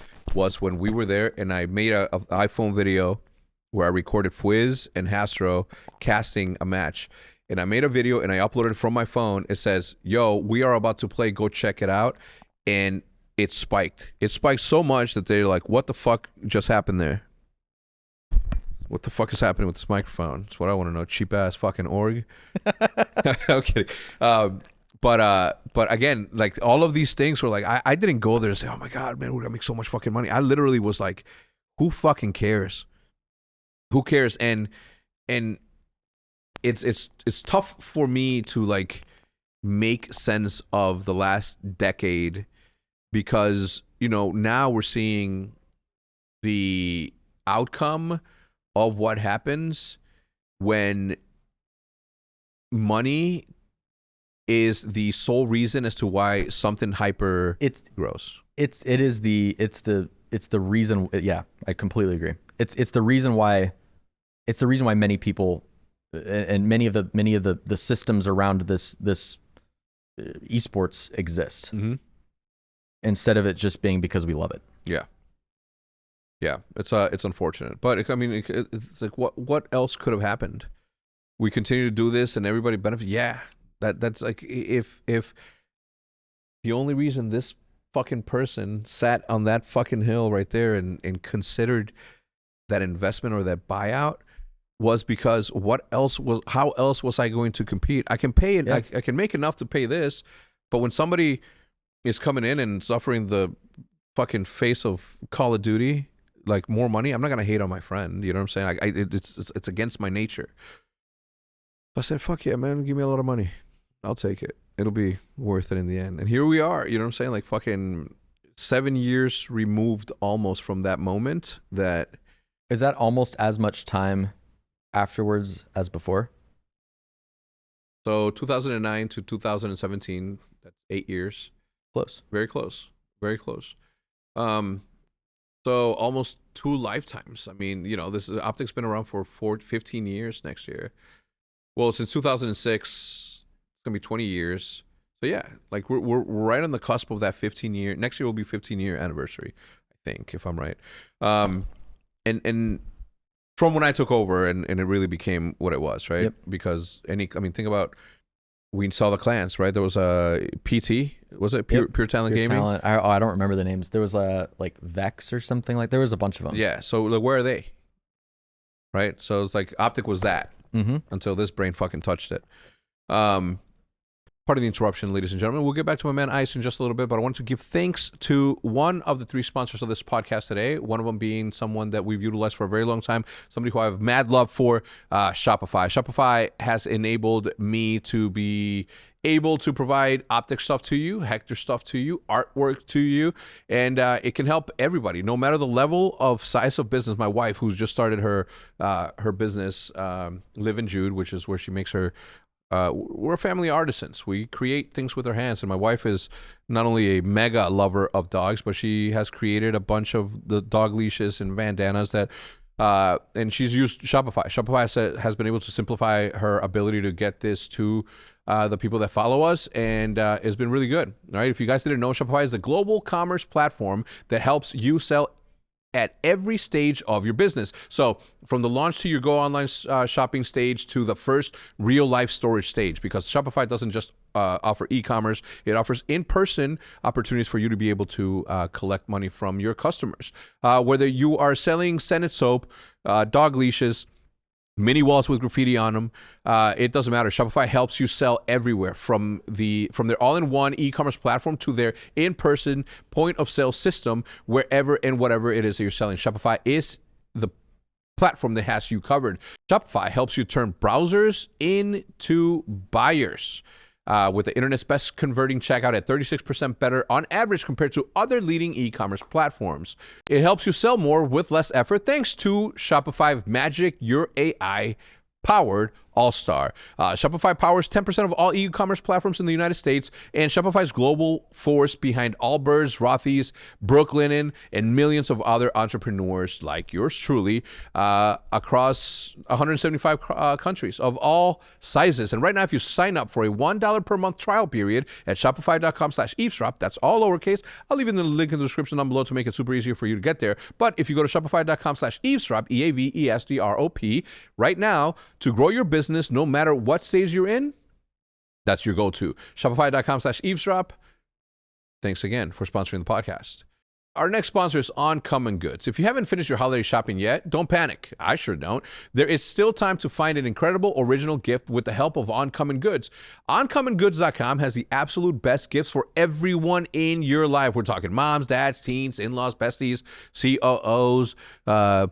when we were there, and I made a iPhone video where I recorded Fwiz and Hastro casting a match. And I made a video and I uploaded it from my phone. It says, yo, we are about to play. Go check it out. And it spiked. It spiked so much that they're like, what the fuck just happened there? What the fuck is happening with this microphone? That's what I want to know. Cheap ass fucking org. I'm kidding. But again, like all of these things were like, I didn't go there and say, oh my God, man, we're gonna make so much fucking money. I literally was like, who fucking cares? Who cares? And it's tough for me to like make sense of the last decade, because now we're seeing the outcome of what happens when money is the sole reason as to why something hyper grows. It's the reason. Yeah, I completely agree. It's the reason why many people and many of the systems around this esports exist, instead of it just being because we love it. Yeah, it's unfortunate, but I mean, it's like what else could have happened? We continue to do this and everybody benefits. Yeah, that's like if the only reason this fucking person sat on that fucking hill right there and considered that investment or that buyout was because how else was I going to compete? I can pay it. Yeah. I can make enough to pay this, but when somebody is coming in and suffering the fucking face of Call of Duty, like more money, I'm not gonna hate on my friend. You know what I'm saying? It's against my nature. I said, fuck yeah, man, give me a lot of money. I'll take it. It'll be worth it in the end. And here we are. You know what I'm saying? Like fucking 7 years removed almost from that moment. That is that almost as much time afterwards as before? So 2009 to 2017, that's 8 years. Close. Very close. Very close. So almost 2 lifetimes. I mean, this is OpTic's been around for 15 years next year. Well, since 2006, it's gonna be 20 years. So yeah, like we're right on the cusp of that 15-year. Next year will be 15-year anniversary, I think, if I'm right. And from when I took over, and it really became what it was, right? Yep. Because think about, we saw the clans, right? There was a PT, was it Pure Talent Gaming? Talent. I don't remember the names. There was like Vex or something, like there was a bunch of them. Yeah. So like, where are they? Right. So it's like OpTic was that. Until this brain fucking touched it. Pardon the interruption, ladies and gentlemen. We'll get back to my man Ice in just a little bit, but I want to give thanks to one of the 3 sponsors of this podcast today. One of them being someone that we've utilized for a very long time, somebody who I have mad love for, Shopify. Shopify has enabled me to be able to provide OpTic stuff to you, Hector stuff to you, artwork to you, and it can help everybody, no matter the level of size of business. My wife, who's just started her business, Live in Jude, which is where she makes her. We're family artisans. We create things with our hands, and my wife is not only a mega lover of dogs, but she has created a bunch of the dog leashes and bandanas that. And she's used Shopify. Shopify has been able to simplify her ability to get this to the people that follow us, and it's been really good. All right, if you guys didn't know, Shopify is a global commerce platform that helps you sell at every stage of your business. So from the launch to your go online shopping stage to the first real life storage stage, because Shopify doesn't just offer e-commerce, it offers in-person opportunities for you to be able to collect money from your customers. Whether you are selling Senate soap, dog leashes, mini walls with graffiti on them, it doesn't matter. Shopify helps you sell everywhere, from their all-in-one e-commerce platform to their in-person point of sale system, wherever and whatever it is that you're selling. Shopify is the platform that has you covered. Shopify helps you turn browsers into buyers. With the internet's best converting checkout at 36% better on average compared to other leading e-commerce platforms. It helps you sell more with less effort thanks to Shopify Magic, your AI-powered all-star. Shopify powers 10% of all e-commerce platforms in the United States, and Shopify's global force behind Allbirds, Rothy's, Brooklinen, and millions of other entrepreneurs like yours truly across 175 countries of all sizes. And right now, if you sign up for a $1 per month trial period at shopify.com/eavesdrop, that's all lowercase. I'll leave in the link in the description down below to make it super easier for you to get there. But if you go to shopify.com/eavesdrop, EAVESDROP, right now, to grow your business no matter what stage you're in, that's your go-to. Shopify.com/eavesdrop. Thanks again for sponsoring the podcast. Our next sponsor is Uncommon Goods. If you haven't finished your holiday shopping yet, don't panic. I sure don't. There is still time to find an incredible original gift with the help of Uncommon Goods. UncommonGoods.com has the absolute best gifts for everyone in your life. We're talking moms, dads, teens, in-laws, besties, COOs,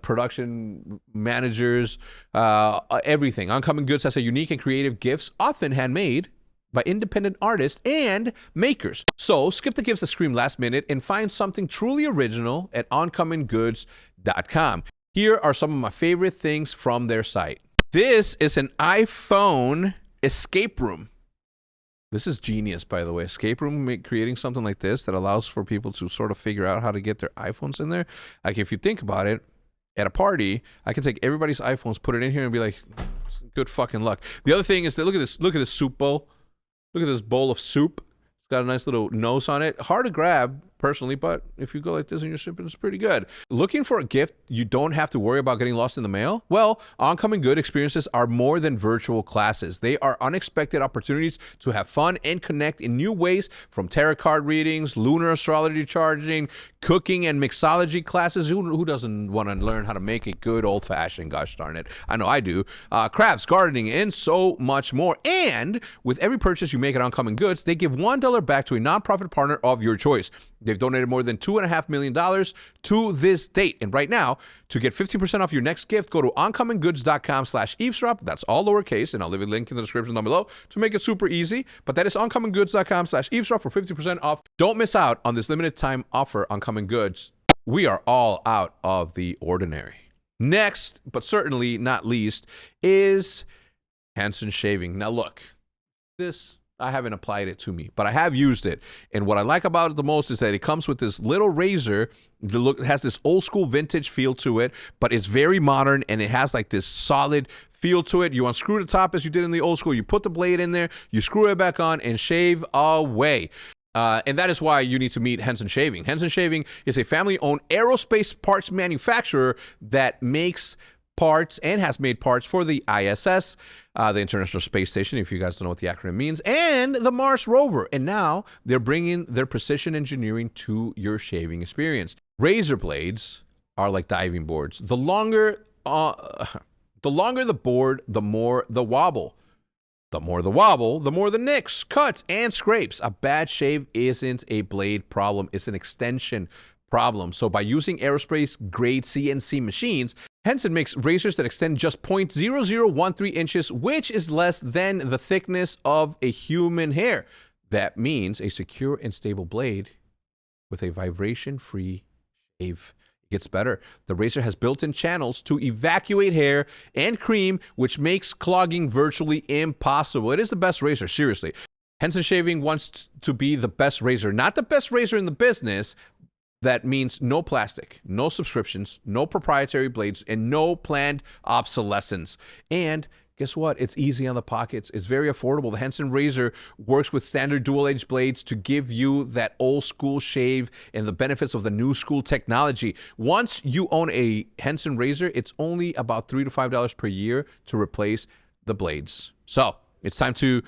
production managers, everything. Uncommon Goods has a unique and creative gifts, often handmade by independent artists and makers. So skip the gifts that scream last minute and find something truly original at uncommongoods.com. Here are some of my favorite things from their site. This is an iPhone escape room. This is genius, by the way. Escape room, creating something like this that allows for people to sort of figure out how to get their iPhones in there. Like if you think about it, at a party, I can take everybody's iPhones, put it in here and be like, good fucking luck. The other thing is that look at this soup bowl. Look at this bowl of soup. It's got a nice little nose on it. Hard to grab, personally, but if you go like this and you're sipping, it's pretty good. Looking for a gift you don't have to worry about getting lost in the mail? Well, Uncommon Good experiences are more than virtual classes. They are unexpected opportunities to have fun and connect in new ways, from tarot card readings, lunar astrology charting, cooking and mixology classes. Who doesn't want to learn how to make a good old-fashioned, gosh darn it? I know I do. Crafts, gardening, and so much more. And with every purchase you make at Uncommon Goods, they give $1 back to a nonprofit partner of your choice. They've donated more than $2.5 million to this date. And right now, to get 50% off your next gift, go to uncommongoods.com/eavesdrop. That's all lowercase, and I'll leave a link in the description down below to make it super easy. But that is uncommongoods.com/eavesdrop for 50% off. Don't miss out on this limited time offer, Uncommon Goods. We are all out of the ordinary. Next, but certainly not least, is Henson Shaving. Now look, this, I haven't applied it to me, but I have used it. And what I like about it the most is that it comes with this little razor. It has this old school vintage feel to it, but it's very modern and it has like this solid feel to it. You unscrew the top as you did in the old school. You put the blade in there, you screw it back on and shave away. And that is why you need to meet Henson Shaving. Henson Shaving is a family-owned aerospace parts manufacturer that makes parts and has made parts for the ISS, the International Space Station, if you guys don't know what the acronym means, and the Mars rover. And now they're bringing their precision engineering to your shaving experience. Razor blades are like diving boards. The longer the board, the more the wobble. The more the wobble, the more the nicks, cuts, and scrapes. A bad shave isn't a blade problem. It's an extension problem. So by using aerospace grade CNC machines, Henson makes razors that extend just 0.0013 inches, which is less than the thickness of a human hair. That means a secure and stable blade with a vibration-free shave. It gets better. The razor has built-in channels to evacuate hair and cream, which makes clogging virtually impossible. It is the best razor, seriously. Henson Shaving wants to be the best razor, not the best razor in the business. That means no plastic, no subscriptions, no proprietary blades, and no planned obsolescence. And guess what? It's easy on the pockets. It's very affordable. The Henson razor works with standard dual-edged blades to give you that old-school shave and the benefits of the new school technology. Once you own a Henson razor, it's only about $3 to $5 per year to replace the blades. So it's time to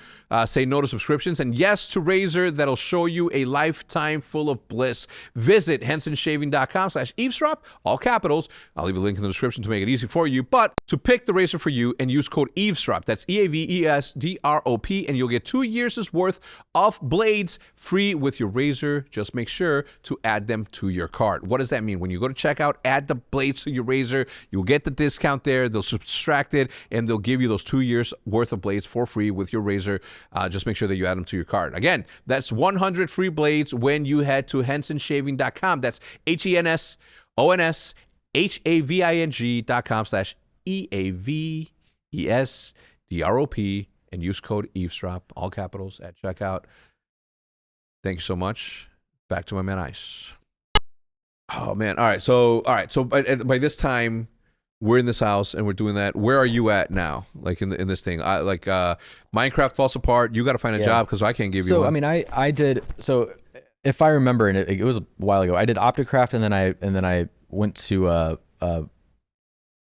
say no to subscriptions and yes to razor that'll show you a lifetime full of bliss. Visit hensonshaving.com/eavesdrop, all capitals. I'll leave a link in the description to make it easy for you. But to pick the razor for you and use code EAVESDROP, that's EAVESDROP, and you'll get 2 years' worth of blades free with your razor. Just make sure to add them to your cart. What does that mean? When you go to checkout, add the blades to your razor. You'll get the discount there. They'll subtract it, and they'll give you those 2 years' worth of blades for free with your razor. Just make sure that you add them to your cart. Again, that's 100 free blades when you head to hensonshaving.com. That's HENSONSHAVING.com/EAVESDROP. DROP, and use code EAVESDROP, all capitals, at checkout. Thank you so much. Back to my man Ice. Oh man! All right. So by this time, we're in this house and we're doing that. Where are you at now? Like in this thing, Minecraft falls apart. You got to find a job because I can't give you one. So I mean, I did. So if I remember, and it was a while ago, I did OpTic and then I went to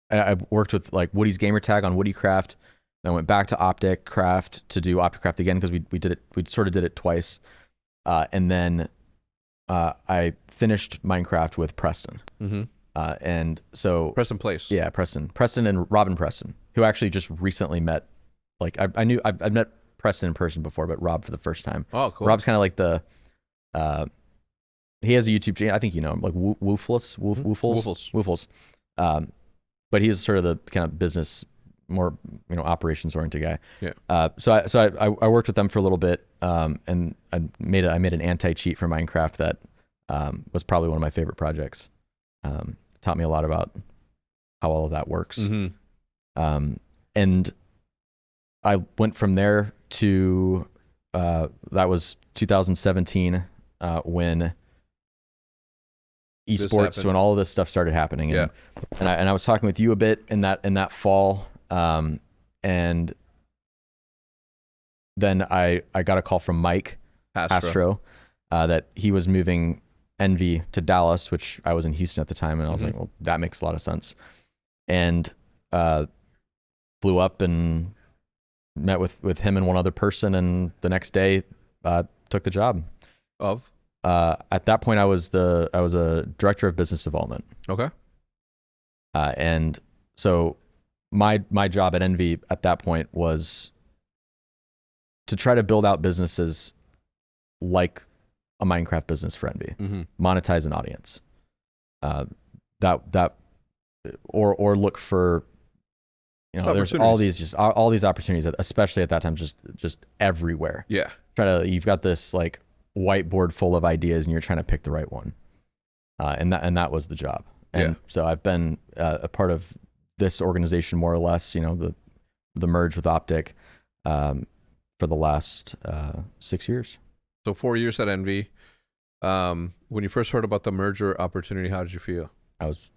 I worked with like Woody's Gamertag on WoodyCraft. Then I went back to OpTic Craft to do OpTic Craft again because we sort of did it twice, and then I finished Minecraft with Preston. Mm-hmm. And so Preston Place. Yeah, Preston and Robin Preston, who actually just recently met. Like I've met Preston in person before, but Rob for the first time. Oh, cool. Rob's kind of like the he has a YouTube channel. I think you know him, like Woofles. But he's sort of the kind of business, more operations oriented guy. Yeah. So I worked with them for a little bit, and I made an anti-cheat for Minecraft that was probably one of my favorite projects. Taught me a lot about how all of that works. Mm-hmm. And I went from there to that was 2017 when Esports, when all of this stuff started happening. And, and I was talking with you a bit in that fall, and then I got a call from Mike Astro that he was moving Envy to Dallas, which I was in Houston at the time, and I was like, well, that makes a lot of sense. And flew up and met with him and one other person, and the next day took the job. At that point, I was a director of business development. Okay. And so my job at Envy at that point was to try to build out businesses like a Minecraft business for Envy, monetize an audience, or look for, there's all these opportunities, especially at that time, just everywhere. Yeah. You've got this like whiteboard full of ideas and you're trying to pick the right one. And that was the job. And so I've been a part of this organization more or less, the merge with OpTic, for the last 6 years. So 4 years at Envy. When you first heard about the merger opportunity, how did you feel? I was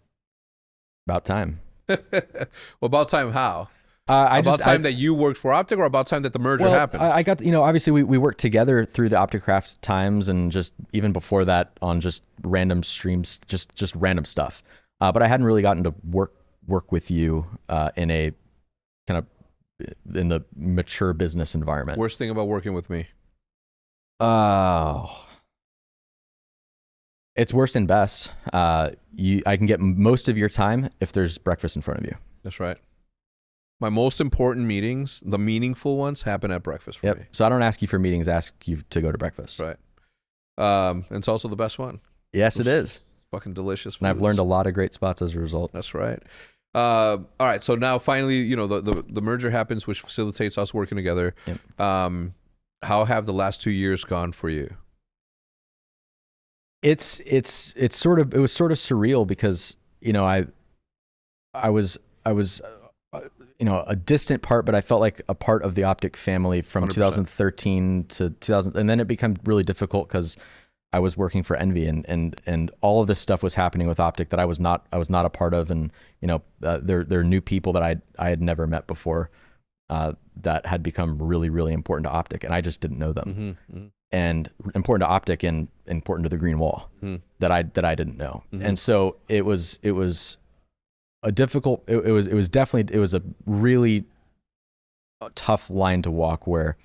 about time. Well, about time how? About time that you worked for OpTic, or about time that the merger happened? I got, obviously we worked together through the OpTic Craft times, and just even before that on just random streams, just random stuff. But I hadn't really gotten to work with you in a kind of in the mature business environment. Worst thing about working with me? It's worse and best. I can get most of your time if there's breakfast in front of you. That's right. My most important meetings, the meaningful ones, happen at breakfast for me. So I don't ask you for meetings, I ask you to go to breakfast. That's right. And it's also the best one. Yes, it is. Fucking delicious foods. And I've learned a lot of great spots as a result. That's right. All right. So now finally, the merger happens, which facilitates us working together. Yep. How have the last 2 years gone for you? It was sort of surreal because, I was a distant part, but I felt like a part of the OpTic family from 100%. 2013 to 2000. And then it became really difficult because I was working for Envy, and all of this stuff was happening with OpTic that I was not a part of. And, there are new people that I had never met before, that had become really, really important to OpTic, and I just didn't know them. And important to OpTic and important to the Green Wall that I didn't know. And so it was a difficult, it was a really tough line to walk where,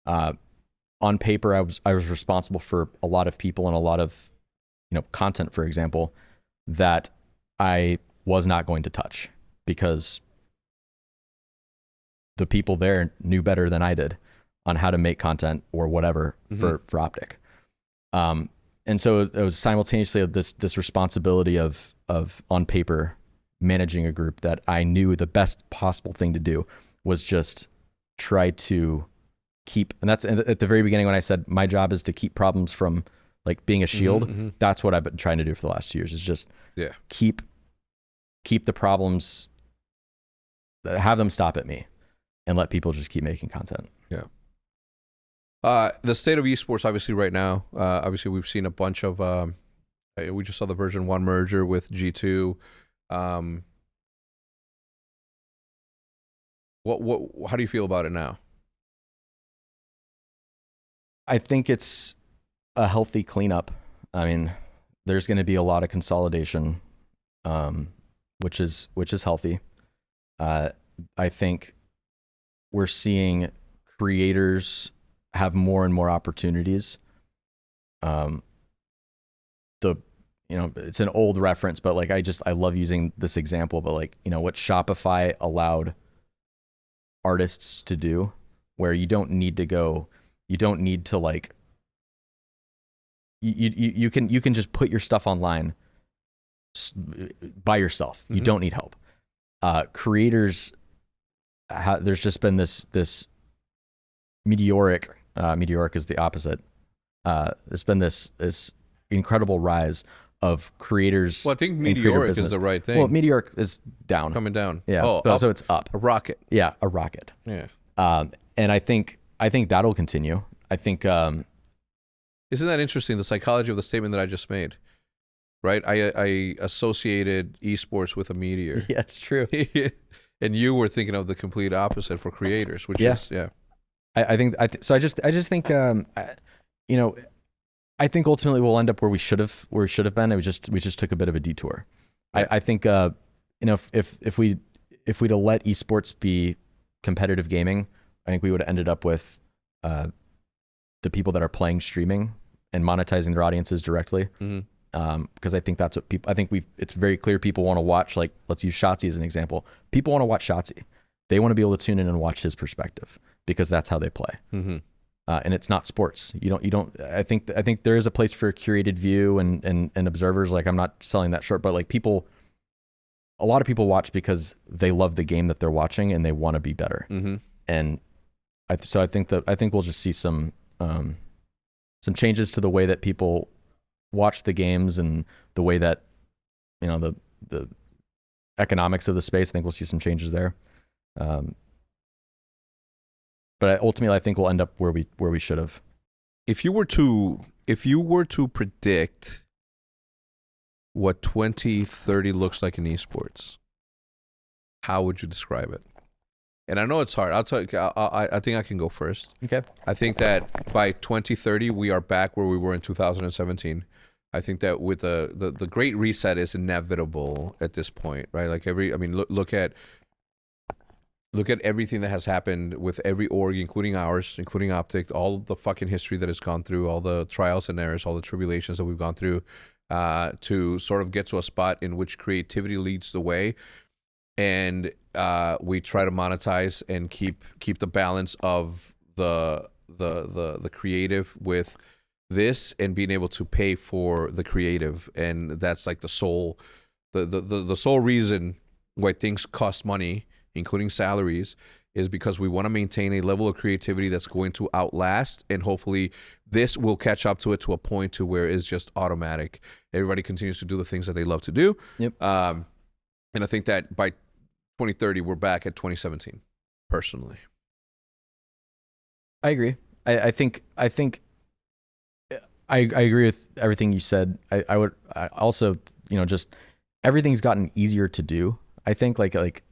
on paper, I was responsible for a lot of people and a lot of, content, for example, that I was not going to touch because the people there knew better than I did on how to make content or whatever for OpTic. And so it was simultaneously this responsibility of on paper managing a group that I knew the best possible thing to do was just try to keep, and that's at the very beginning when I said my job is to keep problems from like being a shield. That's what I've been trying to do for the last 2 years, is just keep the problems, have them stop at me. and let people just keep making content. Yeah. The state of esports, obviously, right now, obviously, we've seen a bunch of, we just saw the version 1 merger with G2. How do you feel about it now? I think it's a healthy cleanup. I mean, there's going to be a lot of consolidation, which is healthy. I think we're seeing creators have more and more opportunities. It's an old reference, but like I love using this example, but like, what Shopify allowed artists to do, where you don't need to like, you can just put your stuff online by yourself. You don't need help. Creators, there's just been this meteoric is the opposite. There's been this incredible rise of creators. Well, I think meteoric is the right thing. Well, meteoric is down. Coming down. Yeah. Oh, so it's up. A rocket. Yeah, a rocket. Yeah. And I think that'll continue. I think isn't that interesting, the psychology of the statement that I just made? Right? I associated esports with a meteor. Yeah, it's true. And you were thinking of the complete opposite for creators, which is I think so. I just think I think ultimately we'll end up where we should have been. We just took a bit of a detour. Yeah. I think if we'd have let esports be competitive gaming, I think we would have ended up with the people that are playing streaming and monetizing their audiences directly. Because I think that's what people. I think it's very clear people want to watch. Like, let's use Shotzzy as an example. People want to watch Shotzzy. They want to be able to tune in and watch his perspective because that's how they play. And it's not sports. You don't. I think there is a place for a curated view and observers. Like, I'm not selling that short, but like a lot of people watch because they love the game that they're watching and they want to be better. And so I think we'll just see some changes to the way that people watch the games and the way that the economics of the space. I think we'll see some changes there. But ultimately, I think we'll end up where we should have. If you were to predict what 2030 looks like in esports, how would you describe it? And I know it's hard. I'll tell you. I think I can go first. Okay. I think that by 2030 we are back where we were in 2017. I think that with the great reset is inevitable at this point, right? Like look at everything that has happened with every org, including ours, including OpTic, all the fucking history that has gone through, all the trials and errors, all the tribulations that we've gone through, to sort of get to a spot in which creativity leads the way, and we try to monetize and keep the balance of the creative with this and being able to pay for the creative. And that's like the sole reason why things cost money, including salaries, is because we want to maintain a level of creativity that's going to outlast, and hopefully this will catch up to it to a point to where it's just automatic. Everybody continues to do the things that they love to do. Yep. And I think that by 2030 we're back at 2017 personally. I agree. I think I agree with everything you said. I would also, just everything's gotten easier to do. I think like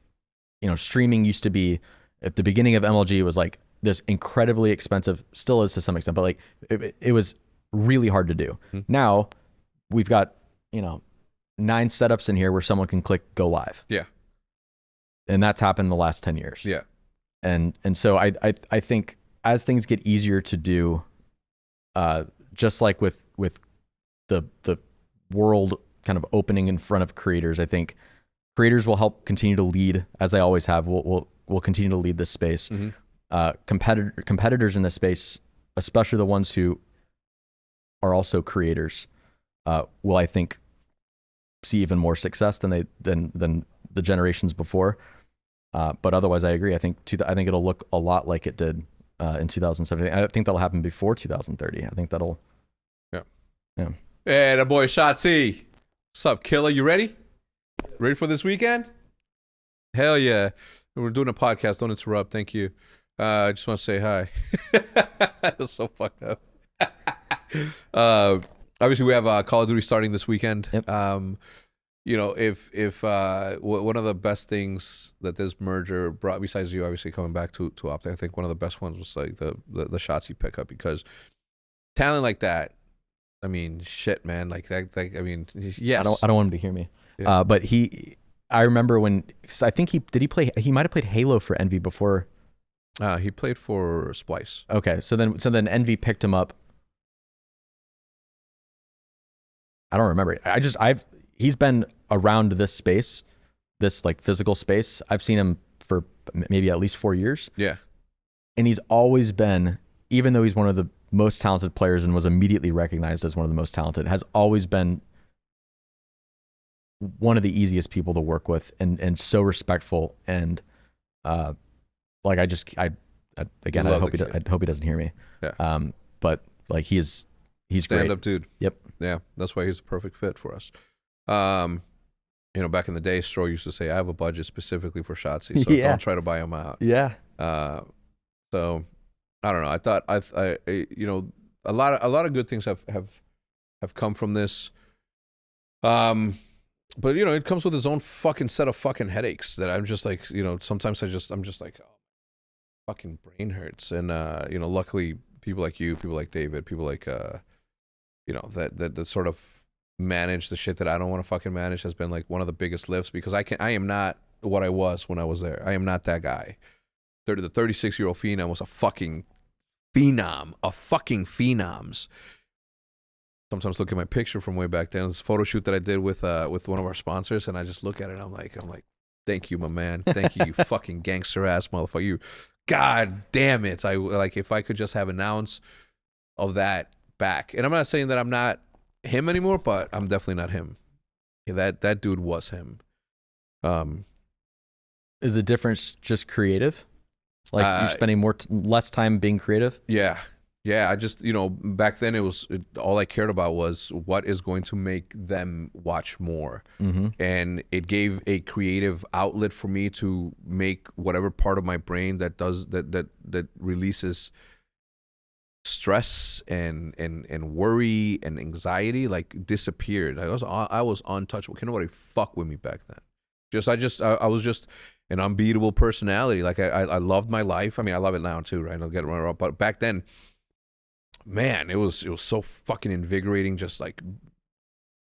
streaming used to be, at the beginning of MLG, it was like this incredibly expensive, still is to some extent, but like it was really hard to do. Now we've got 9 setups in here where someone can click go live. Yeah. And that's happened in the last 10 years. Yeah. And so I think as things get easier to do, just like with the world kind of opening in front of creators, I think creators will help continue to lead, as they always have. Will continue to lead this space. Competitors in this space, especially the ones who are also creators, will, I think, see even more success than the generations before. But otherwise, I agree. I think it'll look a lot like it did in 2017. I think that'll happen before 2030. I think that'll. Yeah. Hey, the boy Shotzzy. What's up, killer? You ready? Ready for this weekend? Hell yeah. We're doing a podcast. Don't interrupt. Thank you. I just want to say hi. That's so fucked up. Obviously, we have Call of Duty starting this weekend. Yep. You know, if one of the best things that this merger brought, besides you obviously coming back to OpTic, I think one of the best ones was like the shots you pick up, because talent like that, I mean, shit, man, like that. Like, I mean, yes. I don't want him to hear me. Yeah. But I remember when, I think he might have played Halo for Envy before. He played for Splice. Okay, so then Envy picked him up. I don't remember. He's been around this space, this like physical space. I've seen him for maybe at least 4 years. Yeah. And he's always been, even though he's one of the most talented players and was immediately recognized as one of the most talented, has always been one of the easiest people to work with, and so respectful, and like I hope he doesn't hear me. Yeah. But like he's great. Stand up dude. Yep. Yeah, that's why he's a perfect fit for us. You know, back in the day, Stro used to say, "I have a budget specifically for Shotsy, so don't try to buy him out." Yeah. So I don't know. I thought I you know, a lot of good things have come from this. But you know, it comes with its own fucking set of fucking headaches that I'm just like, you know, sometimes I'm just like, oh, fucking brain hurts. And you know, luckily people like you, people like David, people like you know, that sort of manage the shit that I don't want to fucking manage has been like one of the biggest lifts, because I am not what I was when I was there. I am not that guy. The 36-year-old phenom was a fucking phenom, Sometimes look at my picture from way back then. This photo shoot that I did with one of our sponsors, and I just look at it and I'm like, thank you, my man. Thank you, you fucking gangster ass motherfucker. You, god damn it. I like, if I could just have an ounce of that back. And I'm not saying that I'm not him anymore, but I'm definitely not him. Yeah, that dude was him. Is the difference just creative? Like you're spending less time being creative? Yeah. I just, you know, back then all I cared about was what is going to make them watch more. Mm-hmm. And it gave a creative outlet for me to make whatever part of my brain that releases stress and worry and anxiety, like, disappeared. I was untouchable. Can nobody fuck with me back then. I was just an unbeatable personality. Like I loved my life. I mean, I love it now too, right? Don't get me wrong, but back then, man, it was so fucking invigorating. Just like,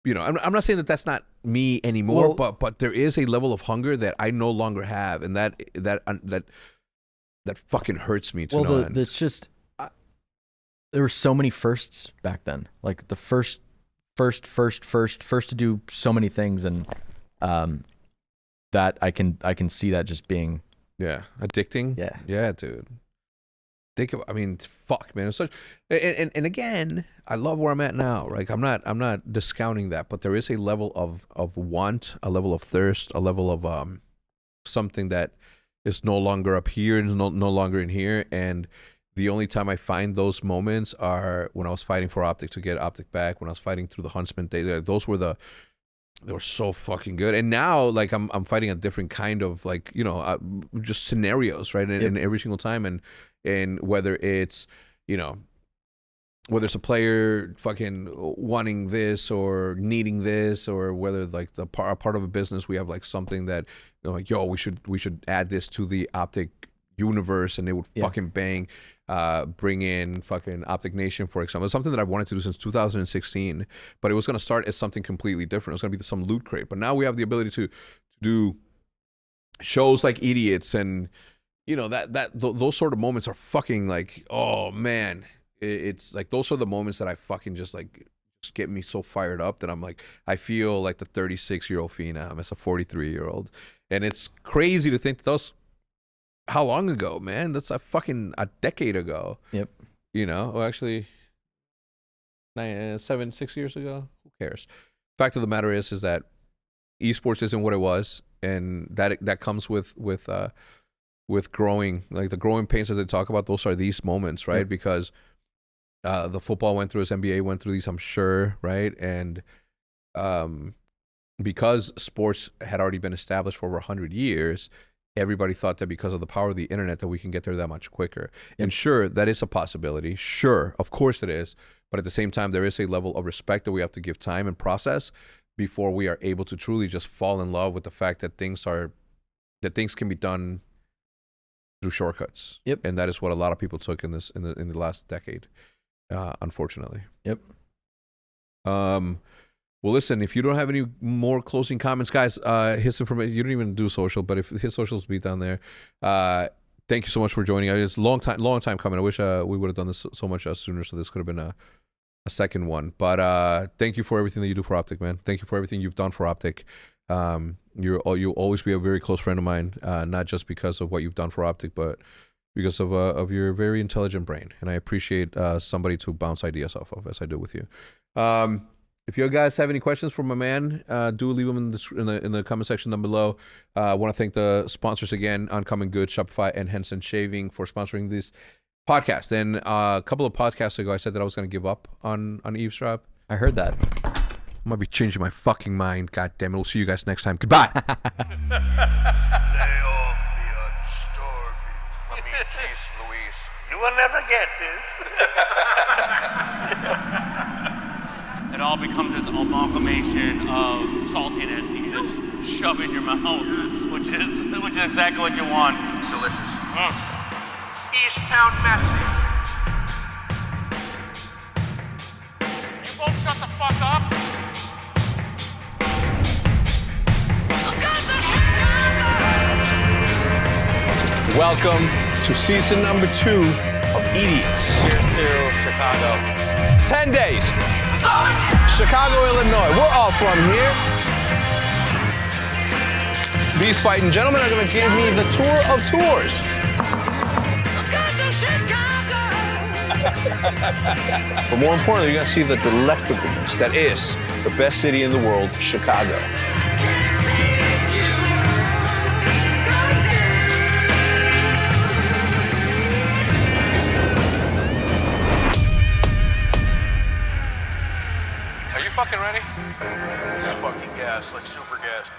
you know, I'm not saying that that's not me anymore, but there is a level of hunger that I no longer have, and that fucking hurts me to no end. It's just there were so many firsts back then. Like the first to do so many things, and that I can see that just being addicting. Yeah, dude. I mean, fuck, man. It's such, and again, I love where I'm at now. Like, I'm not discounting that, but there is a level of want, a level of thirst, a level of something that is no longer up here and is no longer in here. And the only time I find those moments are when I was fighting for OpTic to get OpTic back, when I was fighting through the Huntsman days. Those were they were so fucking good. And now, like, I'm fighting a different kind of, like, you know, just scenarios, right? And every single time, and whether it's, you know, whether it's a player fucking wanting this or needing this, or whether like a part of a business, we have like something that, you know, like, yo, we should add this to the OpTic universe, and it would fucking bang. Bring in fucking OpTic Nation, for example. It's something that I've wanted to do since 2016, but it was going to start as something completely different. It was going to be some loot crate, but now we have the ability to do shows like Idiots, and you know, those sort of moments are fucking like, oh man, it's like those are the moments that I fucking just get me so fired up that I'm like, I feel like the 36-year-old phenom as a 43-year-old, and it's crazy to think that those. How long ago, man? That's a decade ago. Yep. You know, well, actually, 6 years ago. Who cares? Fact of the matter is that esports isn't what it was, and that comes with growing. Like the growing pains that they talk about, those are these moments, right? Yep. Because the football went through this, NBA went through these, I'm sure, right? And because sports had already been established for over 100 years. everybody thought that because of the power of the internet that we can get there that much quicker. And sure, that is a possibility. Sure, of course it is. But at the same time, there is a level of respect that we have to give time and process before we are able to truly just fall in love with the fact that things can be done through shortcuts. Yep. And that is what a lot of people took in the last decade, unfortunately. Yep. Well, listen, if you don't have any more closing comments, guys, his information, you don't even do social, but if his socials be down there, thank you so much for joining. It's a long time coming. I wish we would have done this so much sooner, so this could have been a second one. But thank you for everything that you do for OpTic, man. Thank you for everything you've done for OpTic. You'll always be a very close friend of mine, not just because of what you've done for OpTic, but because of your very intelligent brain. And I appreciate somebody to bounce ideas off of, as I do with you. If you guys have any questions for my man, do leave them in the comment section down below. I want to thank the sponsors again, Uncommon Goods, Shopify, and Henson Shaving for sponsoring this podcast. And a couple of podcasts ago, I said that I was going to give up on EAVESDROP. I heard that. I might be changing my fucking mind. God damn it. We'll see you guys next time. Goodbye. Lay off me, I'm starving. I mean, jeez, Louise. You will never get this. It all becomes this amalgamation of saltiness you just shove in your mouth, which is exactly what you want. Delicious. Easttown Massive. You both shut the fuck up. Welcome to season number 2 of Idiots. Cheers to Chicago. 10 days. Chicago, Illinois. We're all from here. These fighting gentlemen are going to give me the tour of tours. But more importantly, you're going to see the delectableness that is the best city in the world, Chicago. Are you fucking ready? This is fucking gas, like super gas.